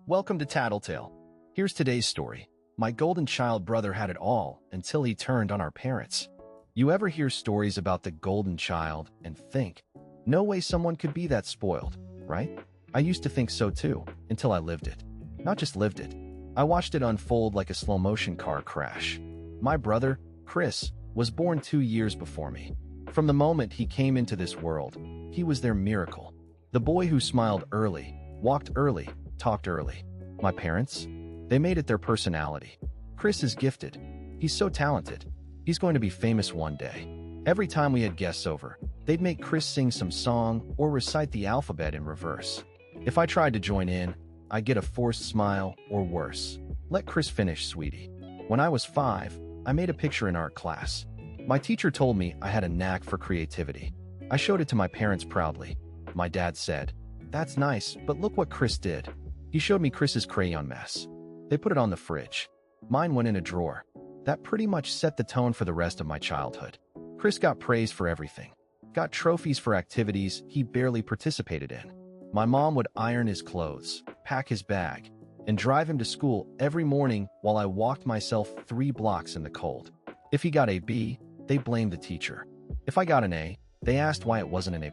Welcome to Tattletale. Here's today's story. My golden child brother had it all until he turned on our parents. You ever hear stories about the golden child and think, no way someone could be that spoiled, right? I used to think so too, until I lived it. Not just lived it. I watched it unfold like a slow-motion car crash. My brother, Chris, was born 2 years before me. From the moment he came into this world, he was their miracle. The boy who smiled early, walked early, talked early. My parents? They made it their personality. Chris is gifted. He's so talented. He's going to be famous one day. Every time we had guests over, they'd make Chris sing some song or recite the alphabet in reverse. If I tried to join in, I'd get a forced smile or worse. Let Chris finish, sweetie. When I was 5, I made a picture in art class. My teacher told me I had a knack for creativity. I showed it to my parents proudly. My dad said, "That's nice, but look what Chris did." He showed me Chris's crayon mess. They put it on the fridge. Mine went in a drawer. That pretty much set the tone for the rest of my childhood. Chris got praise for everything. Got trophies for activities he barely participated in. My mom would iron his clothes, pack his bag, and drive him to school every morning while I walked myself 3 blocks in the cold. If he got a B, they blamed the teacher. If I got an A, they asked why it wasn't an A+.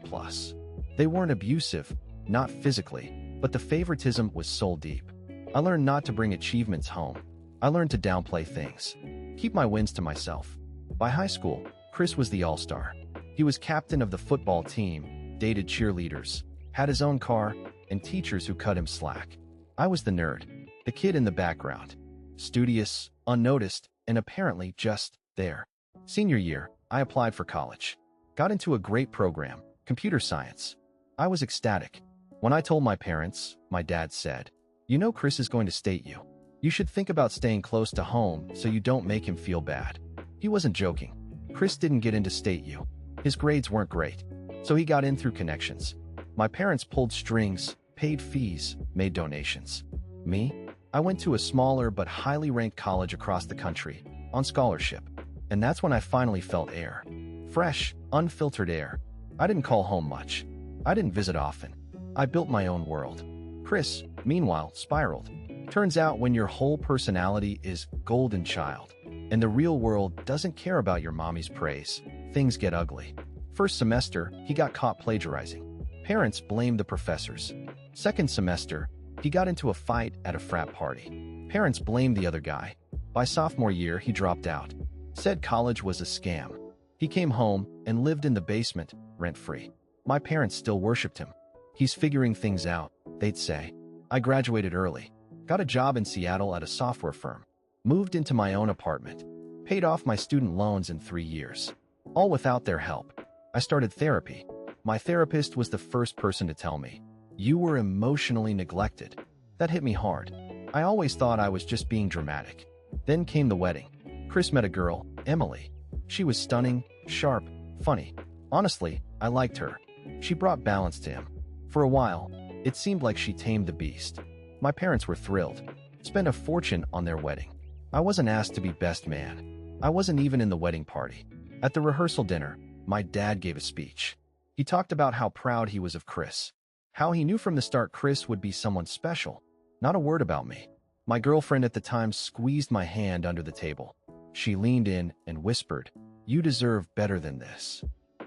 They weren't abusive, not physically, but the favoritism was soul deep. I learned not to bring achievements home. I learned to downplay things. Keep my wins to myself. By high school, Chris was the all-star. He was captain of the football team, dated cheerleaders, had his own car, and teachers who cut him slack. I was the nerd, the kid in the background. Studious, unnoticed, and apparently just there. Senior year, I applied for college. Got into a great program, computer science. I was ecstatic. When I told my parents, my dad said, "You know Chris is going to state you. You should think about staying close to home so you don't make him feel bad." He wasn't joking. Chris didn't get into state U. His grades weren't great, so he got in through connections. My parents pulled strings, paid fees, made donations. Me? I went to a smaller but highly ranked college across the country, on scholarship. And that's when I finally felt air. Fresh, unfiltered air. I didn't call home much. I didn't visit often. I built my own world. Chris, meanwhile, spiraled. Turns out when your whole personality is golden child, and the real world doesn't care about your mommy's praise, things get ugly. First semester, he got caught plagiarizing. Parents blamed the professors. Second semester, he got into a fight at a frat party. Parents blamed the other guy. By sophomore year, he dropped out. Said college was a scam. He came home and lived in the basement, rent-free. My parents still worshipped him. "He's figuring things out," they'd say. I graduated early. Got a job in Seattle at a software firm. Moved into my own apartment. Paid off my student loans in 3 years. All without their help. I started therapy. My therapist was the first person to tell me, "You were emotionally neglected." That hit me hard. I always thought I was just being dramatic. Then came the wedding. Chris met a girl, Emily. She was stunning, sharp, funny. Honestly, I liked her. She brought balance to him. For a while, it seemed like she tamed the beast. My parents were thrilled. Spent a fortune on their wedding. I wasn't asked to be best man. I wasn't even in the wedding party. At the rehearsal dinner, my dad gave a speech. He talked about how proud he was of Chris. How he knew from the start Chris would be someone special. Not a word about me. My girlfriend at the time squeezed my hand under the table. She leaned in and whispered, "You deserve better than this."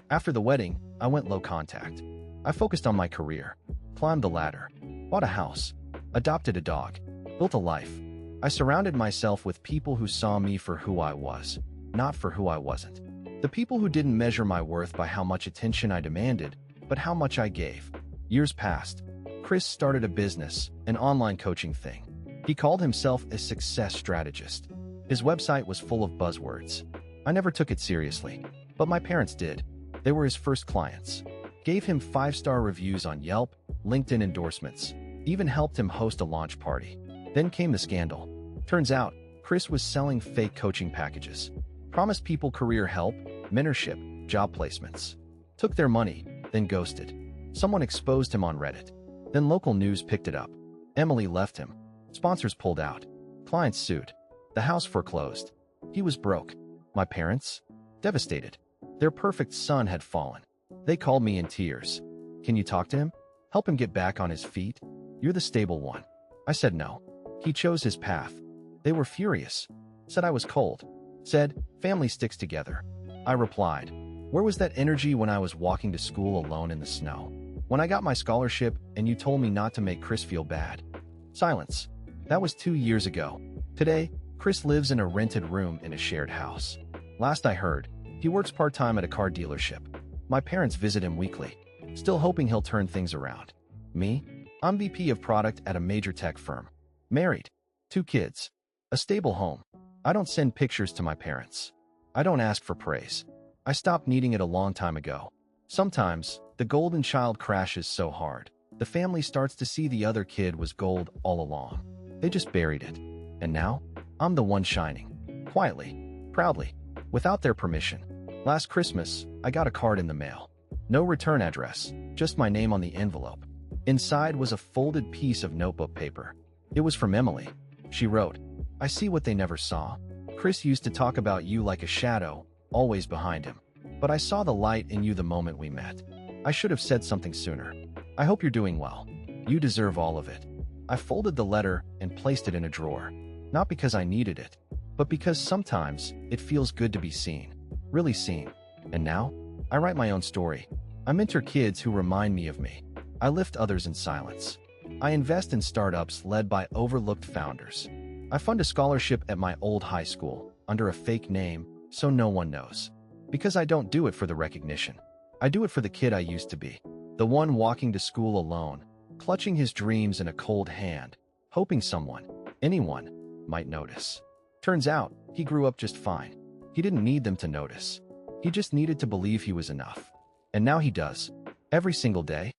After the wedding, I went low contact. I focused on my career, climbed the ladder, bought a house, adopted a dog, built a life. I surrounded myself with people who saw me for who I was, not for who I wasn't. The people who didn't measure my worth by how much attention I demanded, but how much I gave. Years passed. Chris started a business, an online coaching thing. He called himself a success strategist. His website was full of buzzwords. I never took it seriously, but my parents did. They were his first clients. Gave him 5-star reviews on Yelp, LinkedIn endorsements, even helped him host a launch party. Then came the scandal. Turns out, Chris was selling fake coaching packages. Promised people career help, mentorship, job placements. Took their money, then ghosted. Someone exposed him on Reddit. Then local news picked it up. Emily left him. Sponsors pulled out. Clients sued. The house foreclosed. He was broke. My parents? Devastated. Their perfect son had fallen. They called me in tears. "Can you talk to him? Help him get back on his feet? You're the stable one." I said no. He chose his path. They were furious. Said I was cold. Said, family sticks together. I replied, where was that energy when I was walking to school alone in the snow? When I got my scholarship and you told me not to make Chris feel bad? Silence. That was 2 years ago. Today, Chris lives in a rented room in a shared house. Last I heard, he works part-time at a car dealership. My parents visit him weekly, still hoping he'll turn things around. Me? I'm VP of product at a major tech firm. Married. 2 kids. A stable home. I don't send pictures to my parents. I don't ask for praise. I stopped needing it a long time ago. Sometimes, the golden child crashes so hard, the family starts to see the other kid was gold all along. They just buried it. And now, I'm the one shining. Quietly, proudly, without their permission. Last Christmas, I got a card in the mail. No return address, just my name on the envelope. Inside was a folded piece of notebook paper. It was from Emily. She wrote, I see what they never saw. Chris used to talk about you like a shadow, always behind him. But I saw the light in you the moment we met. I should have said something sooner. I hope you're doing well. You deserve all of it. I folded the letter and placed it in a drawer. Not because I needed it, but because sometimes it feels good to be seen. Really seen. And now, I write my own story. I mentor kids who remind me of me. I lift others in silence. I invest in startups led by overlooked founders. I fund a scholarship at my old high school under a fake name so no one knows. Because I don't do it for the recognition. I do it for the kid I used to be. The one walking to school alone, clutching his dreams in a cold hand, hoping someone, anyone, might notice. Turns out, he grew up just fine. He didn't need them to notice. He just needed to believe he was enough. And now he does. Every single day,